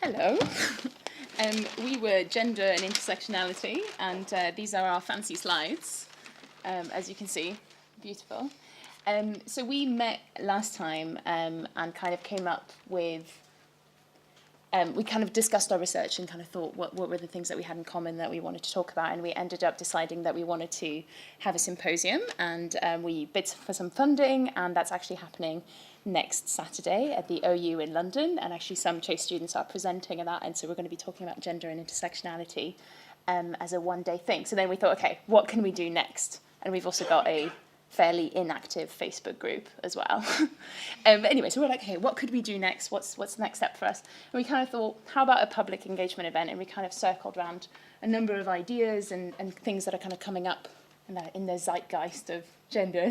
Hello. We were gender and intersectionality, and these are our fancy slides, as you can see. Beautiful. So we met last time and kind of came up with, we kind of discussed our research and kind of thought what were the things that we had in common that we wanted to talk about, and we ended up deciding that we wanted to have a symposium, and we bid for some funding, and that's actually happening next Saturday at the OU in London, and actually some Chase students are presenting at that, and so we're going to be talking about gender and intersectionality as a one-day thing. So then we thought, okay, what can we do next? And we've also got a fairly inactive Facebook group as well. But anyway, so we're like, okay, what could we do next? What's the next step for us? And we kind of thought, how about a public engagement event? And we kind of circled around a number of ideas and things that are kind of coming up in the zeitgeist of gender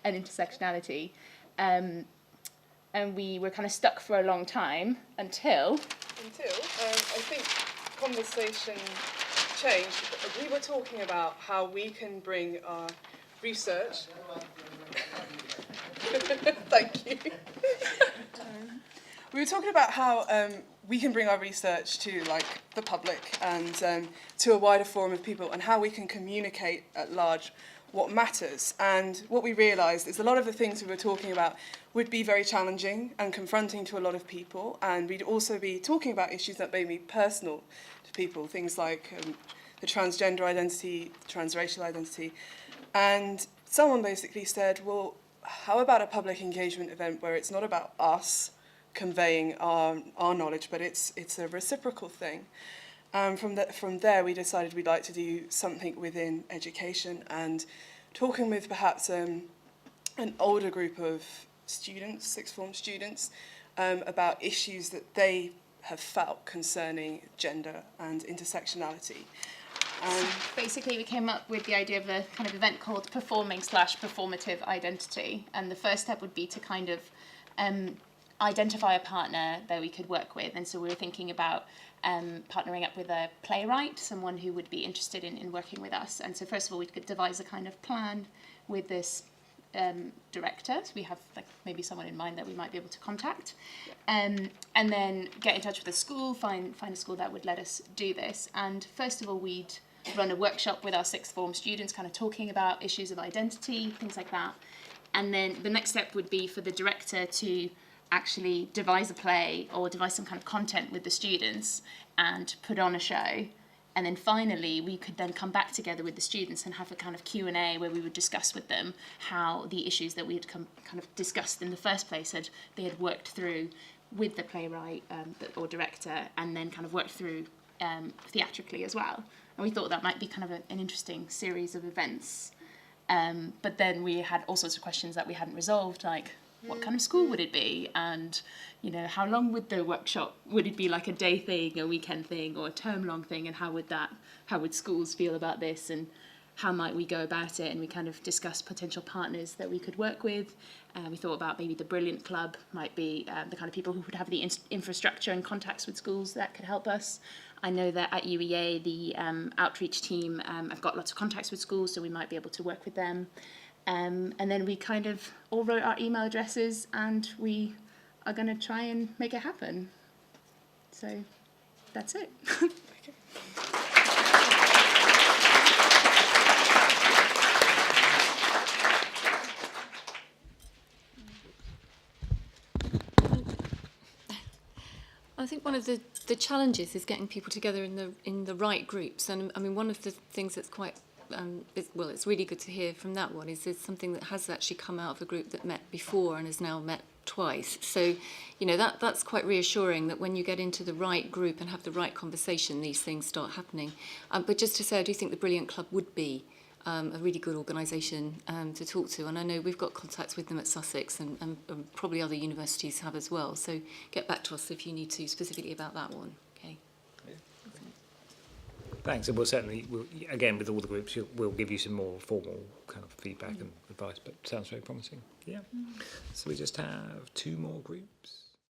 and intersectionality. And we were kind of stuck for a long time until I think conversation changed. We were talking about how we can bring our research. Thank you. We were talking about how we can bring our research to the public and to a wider forum of people, and how we can communicate at large what matters. And what we realised is a lot of the things we were talking about would be very challenging and confronting to a lot of people, and we'd also be talking about issues that may be personal to people, things like the transgender identity, transracial identity. And someone basically said, well, how about a public engagement event where it's not about us conveying our knowledge, but it's a reciprocal thing. From there, we decided we'd like to do something within education, and talking with perhaps an older group of students, sixth form students, about issues that they have felt concerning gender and intersectionality. Basically, we came up with the idea of a kind of event called performing/performative identity, and the first step would be to kind of identify a partner that we could work with. And so we were thinking about partnering up with a playwright, someone who would be interested in working with us. And so first of all, we could devise a kind of plan with this director. So we have maybe someone in mind that we might be able to contact, and then get in touch with a school, find a school that would let us do this. And first of all, we'd run a workshop with our sixth form students, kind of talking about issues of identity, things like that. And then the next step would be for the director to actually devise a play or devise some kind of content with the students and put on a show. And then finally, we could then come back together with the students and have a kind of Q&A where we would discuss with them how the issues that we had kind of discussed in the first place they had worked through with the playwright or director, and then kind of worked through theatrically as well. And we thought that might be kind of an interesting series of events. But then we had all sorts of questions that we hadn't resolved, like what kind of school would it be? And, how long would the workshop, would it be like a day thing, a weekend thing, or a term-long thing? And how would schools feel about this? And how might we go about it? And we kind of discussed potential partners that we could work with. We thought about maybe the Brilliant Club might be the kind of people who would have the infrastructure and contacts with schools that could help us. I know that at UEA, the outreach team have got lots of contacts with schools, so we might be able to work with them. And then we kind of all wrote our email addresses, and we are going to try and make it happen. So that's it. I think one of the challenges is getting people together in the right groups. And I mean, one of the things that's quite it's really good to hear from that one is there's something that has actually come out of a group that met before and has now met twice. So, that's quite reassuring that when you get into the right group and have the right conversation, these things start happening. But just to say, I do think the Brilliant Club would be a really good organisation to talk to, and I know we've got contacts with them at Sussex, and probably other universities have as well. So get back to us if you need to specifically about that one. Okay. Thanks, and we'll certainly, again, with all the groups, we'll give you some more formal kind of feedback and advice, but sounds very promising. Yeah. So we just have 2 more groups.